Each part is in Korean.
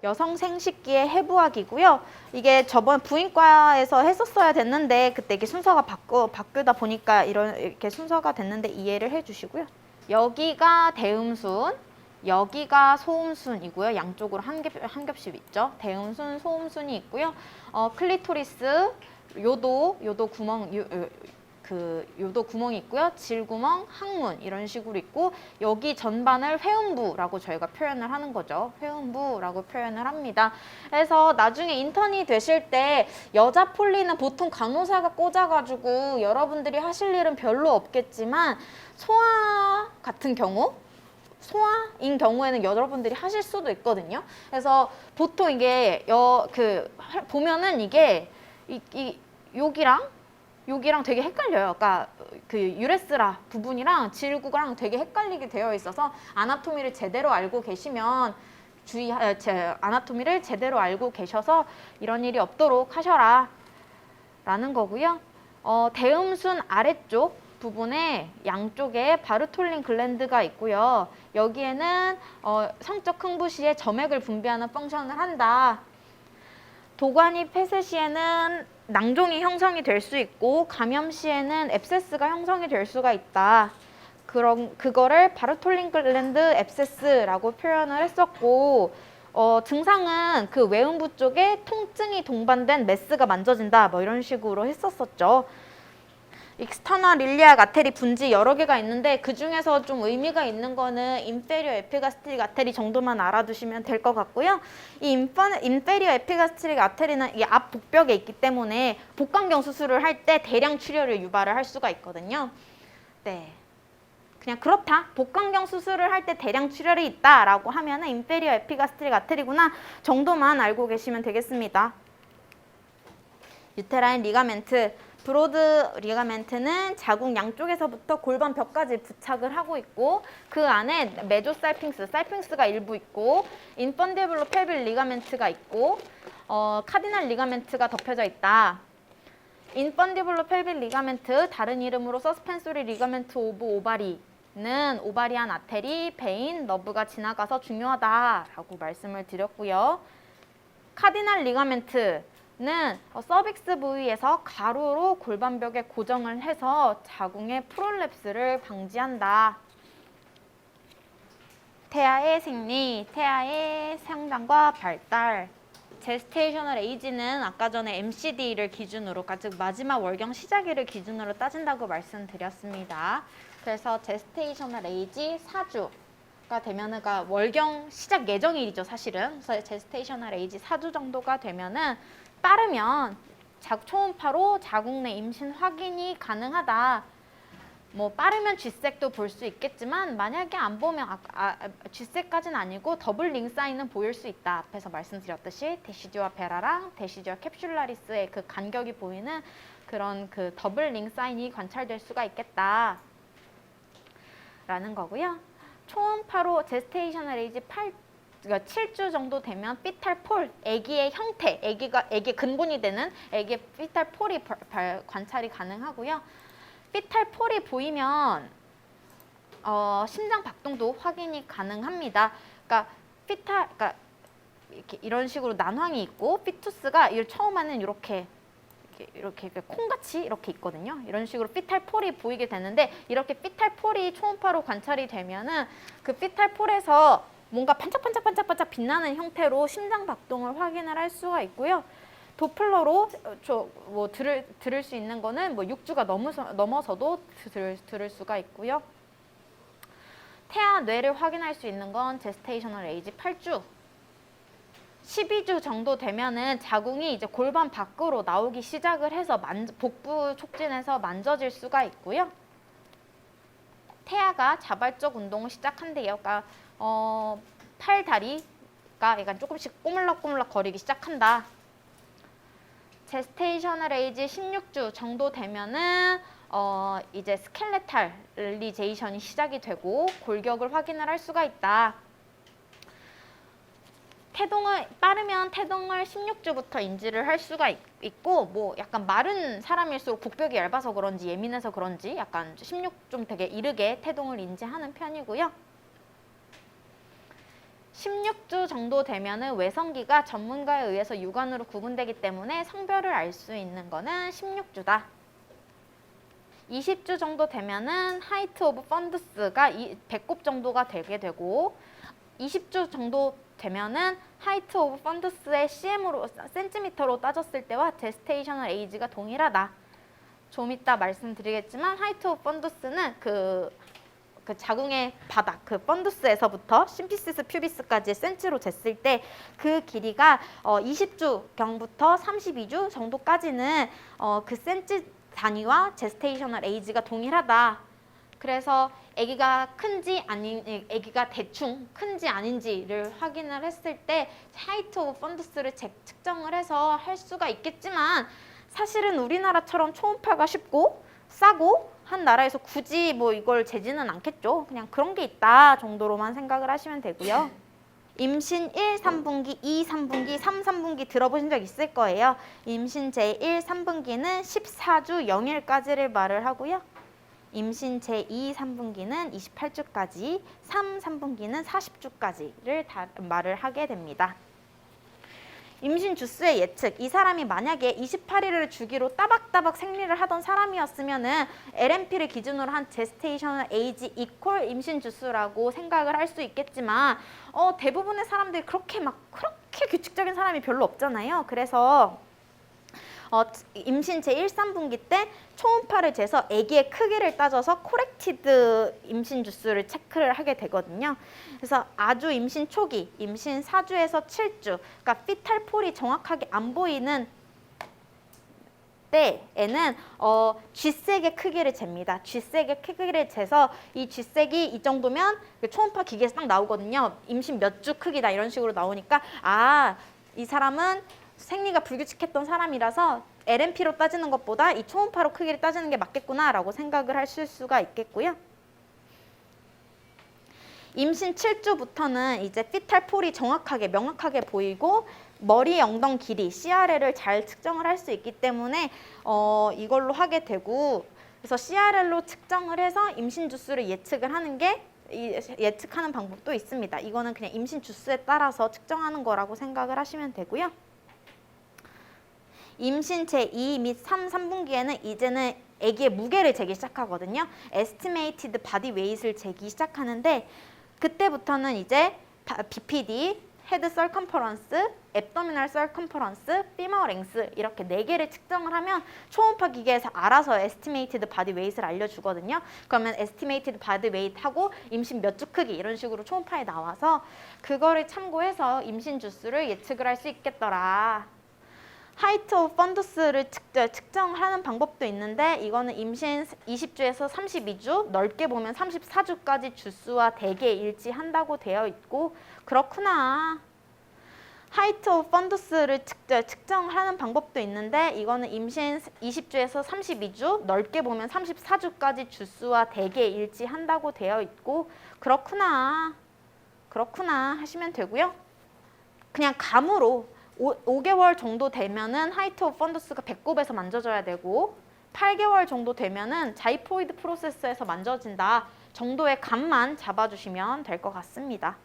여성 생식기의 해부학이고요. 이게 저번 부인과에서 했었어야 됐는데 그때 이게 순서가 바뀌다 보니까 이렇게 순서가 됐는데 이해를 해주시고요. 여기가 대음순, 여기가 소음순이고요. 양쪽으로 한 겹씩 있죠. 대음순, 소음순이 있고요. 클리토리스, 요도 구멍, 요도 구멍이 있고요. 질구멍, 항문 이런 식으로 있고 여기 전반을 회음부라고 저희가 표현을 하는 거죠. 회음부라고 표현을 합니다. 그래서 나중에 인턴이 되실 때 여자 폴리는 보통 간호사가 꽂아가지고 여러분들이 하실 일은 별로 없겠지만 소아 같은 경우 소아인 경우에는 여러분들이 하실 수도 있거든요. 그래서 보통 이게 보면은 이게 여기랑 되게 헷갈려요. 그러니까 그 유레스라 부분이랑 질구랑 되게 헷갈리게 되어 있어서 아나토미를 제대로 알고 계시면 아나토미를 제대로 알고 계셔서 이런 일이 없도록 하셔라 라는 거고요. 대음순 아래쪽 부분에 양쪽에 바르톨린 글랜드가 있고요. 여기에는 성적 흥부 시에 점액을 분비하는 펑션을 한다. 도관이 폐쇄 시에는 낭종이 형성이 될 수 있고 감염 시에는 앱세스가 형성이 될 수가 있다. 그거를 바르톨린 글랜드 앱세스라고 표현을 했었고 증상은 그 외음부 쪽에 통증이 동반된 메스가 만져진다 뭐 이런 식으로 했었었죠. 익스터널 릴리악 아테리 분지 여러 개가 있는데 그 중에서 좀 의미가 있는 거는 인페리어 에피가스트릭 아테리 정도만 알아두시면 될 것 같고요. 이 인페리어 에피가스트릭 아테리는 이 앞 복벽에 있기 때문에 복강경 수술을 할 때 대량 출혈을 유발을 할 수가 있거든요. 네. 그냥 그렇다. 복강경 수술을 할 때 대량 출혈이 있다라고 하면은 인페리어 에피가스트릭 아테리구나 정도만 알고 계시면 되겠습니다. 유테라인 리가멘트. 브로드 리가멘트는 자궁 양쪽에서부터 골반 벽까지 부착을 하고 있고 그 안에 살핑스가 일부 있고 인펀디블로 펠빅 리가멘트가 있고 카디널 리가멘트가 덮여져 있다. 인펀디블로 펠빅 리가멘트 다른 이름으로 서스펜소리 리가멘트 오브 오바리는 오바리안 아테리, 베인, 너브가 지나가서 중요하다라고 말씀을 드렸고요. 카디널 리가멘트 는 서빅스 부위에서 가로로 골반벽에 고정을 해서 자궁의 프롤랩스를 방지한다. 태아의 생리, 태아의 성장과 발달, 제스테이셔널 에이지는 아까 전에 MCD를 기준으로, 즉 마지막 월경 시작일을 기준으로 따진다고 말씀드렸습니다. 그래서 제스테이셔널 에이지 4주가 되면은, 그러니까 월경 시작 예정일이죠, 사실은. 그래서 제스테이셔널 에이지 4주 정도가 되면은 빠르면 초음파로 자궁 내 임신 확인이 가능하다. 뭐 빠르면 G색도 볼 수 있겠지만 만약에 안 보면 G색까지는 아니고 더블 링 사인은 보일 수 있다. 앞에서 말씀드렸듯이 데시디와 베라랑 데시디와 캡슐라리스의 그 간격이 보이는 그런 그 더블 링 사인이 관찰될 수가 있겠다. 라는 거고요. 초음파로 제스테이셔널 에이지 그러니까 7주 정도 되면 피탈폴, 아기의 형태, 아기 근본이 되는 아기의 피탈폴이 관찰이 가능하고요. 피탈폴이 보이면 심장 박동도 확인이 가능합니다. 그러니까 이런 식으로 난황이 있고 피투스가 처음에는 이렇게 콩같이 이렇게 있거든요. 이런 식으로 피탈폴이 보이게 되는데 이렇게 피탈폴이 초음파로 관찰이 되면은 그 피탈폴에서 뭔가 반짝반짝 빛나는 형태로 심장 박동을 확인을 할 수가 있고요. 도플러로 들을 수 있는 거는 6주가 넘어서도 들을 수가 있고요. 태아 뇌를 확인할 수 있는 건 제스테이셔널 에이지 8주. 12주 정도 되면은 자궁이 이제 골반 밖으로 나오기 시작을 해서 복부 촉진해서 만져질 수가 있고요. 태아가 자발적 운동을 시작한대요. 그러니까 팔, 다리가 약간 조금씩 꼬물락꼬물락 거리기 시작한다. 제스테이셔널 에이지 16주 정도 되면은 이제 스켈레탈 릴리제이션이 시작이 되고 골격을 확인을 할 수가 있다. 빠르면 태동을 16주부터 인지를 할 수가 있고 약간 마른 사람일수록 복벽이 얇아서 그런지 예민해서 그런지 약간 16 좀 되게 이르게 태동을 인지하는 편이고요. 16주 정도 되면은 외성기가 전문가에 의해서 유관으로 구분되기 때문에 성별을 알 수 있는 거는 16주다. 20주 정도 되면은 하이트 오브 펀드스가 배꼽 정도가 되게 되고 20주 정도 되면은 하이트 오브 펀드스의 CM으로 센티미터로 따졌을 때와 제스테이셔널 에이지가 동일하다. 좀 이따 말씀드리겠지만 하이트 오브 펀드스는 그 자궁의 바닥, 그 펀두스에서부터 심피시스 퓨비스까지 센치로 쟀을 때 그 길이가 20주경부터 32주 정도까지는 그 센치 단위와 제스테이셔널 에이지가 동일하다. 그래서 아기가 큰지 아닌, 아기가 대충 큰지 아닌지를 확인을 했을 때 하이트 오브 펀두스를 측정을 해서 할 수가 있겠지만 사실은 우리나라처럼 초음파가 쉽고 싸고 한 나라에서 굳이 뭐 이걸 재지는 않겠죠. 그냥 그런 게 있다 정도로만 생각을 하시면 되고요. 임신 1, 3분기, 2, 3분기, 3, 3분기 들어보신 적 있을 거예요. 임신 제1, 3분기는 14주 0일까지를 말을 하고요. 임신 제2, 3분기는 28주까지, 3, 3분기는 40주까지를 말을 하게 됩니다. 임신 주수의 예측, 이 사람이 만약에 28일을 주기로 따박따박 생리를 하던 사람이었으면은 LMP를 기준으로 한 제스테이셔널 에이지 이퀄 임신 주수라고 생각을 할 수 있겠지만 대부분의 사람들이 그렇게 규칙적인 사람이 별로 없잖아요. 그래서 임신 제1, 3분기 때 초음파를 재서 아기의 크기를 따져서 코렉티드 임신 주수를 체크를 하게 되거든요. 그래서 아주 임신 초기, 임신 4주에서 7주, 그러니까 피탈 폴이 정확하게 안 보이는 때에는 쥐색의 크기를 잽니다. 쥐색의 크기를 재서 이 쥐색이 이 정도면 초음파 기계에서 딱 나오거든요. 임신 몇 주 크기다 이런 식으로 나오니까 이 사람은 생리가 불규칙했던 사람이라서 LMP로 따지는 것보다 이 초음파로 크기를 따지는 게 맞겠구나라고 생각을 하실 수가 있겠고요. 임신 7주부터는 이제 피탈 폴이 정확하게 명확하게 보이고 머리 엉덩 길이 CRL을 잘 측정을 할 수 있기 때문에 이걸로 하게 되고 그래서 CRL로 측정을 해서 임신 주수를 예측을 하는 게 예측하는 방법도 있습니다. 이거는 그냥 임신 주수에 따라서 측정하는 거라고 생각을 하시면 되고요. 임신 제2 및 3, 3분기에는 이제는 아기의 무게를 재기 시작하거든요. Estimated Body Weight을 재기 시작하는데 그때부터는 이제 BPD, Head Circumference, Abdominal Circumference, Femur Length 이렇게 4개를 측정을 하면 초음파 기계에서 알아서 Estimated Body Weight을 알려주거든요. 그러면 Estimated Body Weight 하고 임신 몇 주 크기 이런 식으로 초음파에 나와서 그거를 참고해서 임신 주수를 예측을 할 수 있겠더라. 하이트 오브 펀두스를 측정하는 방법도 있는데 이거는 임신 20주에서 32주, 넓게 보면 34주까지 주수와 대개 일치한다고 되어 있고 그렇구나. 하이트 오브 펀두스를 측정하는 방법도 있는데 이거는 임신 20주에서 32주, 넓게 보면 34주까지 주수와 대개 일치한다고 되어 있고 그렇구나. 그렇구나 하시면 되고요. 그냥 감으로 5개월 정도 되면은 하이트 오브 펀두스가 배꼽에서 만져져야 되고 8개월 정도 되면은 자이포이드 프로세스에서 만져진다 정도의 감만 잡아주시면 될 것 같습니다.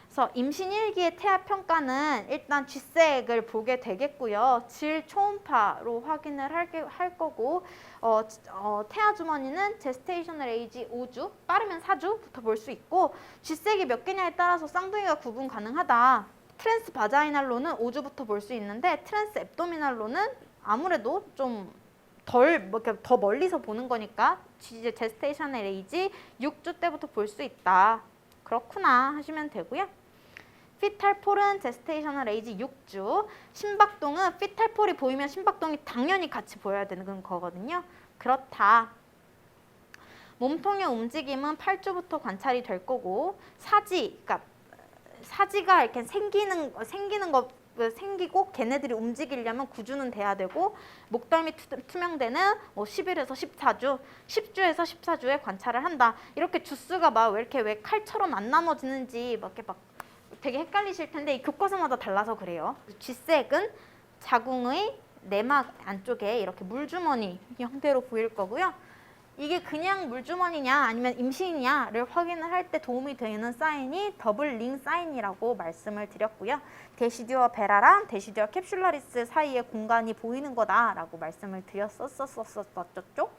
그래서 임신 1기의 태아 평가는 일단 쥐색을 보게 되겠고요. 질 초음파로 확인을 할 거고 태아 주머니는 제스테이셔널 에이지 5주, 빠르면 4주부터 볼 수 있고 쥐색이 몇 개냐에 따라서 쌍둥이가 구분 가능하다. 트랜스 바자이날로는 5주부터 볼 수 있는데 트랜스 앱도미날로는 아무래도 좀 더 멀리서 보는 거니까 제스테이셔널 에이지 6주 때부터 볼 수 있다. 그렇구나 하시면 되고요. 피탈 폴은 제스테이셔널 에이지 6주, 심박동은 피탈 폴이 보이면 심박동이 당연히 같이 보여야 되는 거거든요. 그렇다. 몸통의 움직임은 8주부터 관찰이 될 거고 그러니까 사지가 이렇게 생기고 걔네들이 움직이려면 9주는 돼야 되고 목덜미 투명대는 10일에서 14주, 10주에서 14주에 관찰을 한다. 이렇게 주수가 왜 이렇게 칼처럼 안 나눠지는지 이렇게 되게 헷갈리실 텐데 이 교과서마다 달라서 그래요. 쥐색은 자궁의 내막 안쪽에 이렇게 물주머니 형태로 보일 거고요. 이게 그냥 물주머니냐 아니면 임시이냐를 확인을 할 때 도움이 되는 사인이 더블 링 사인이라고 말씀을 드렸고요. 데시디오와 베라랑 데시디오와 캡슐라리스 사이에 공간이 보이는 거다라고 말씀을 드렸었죠.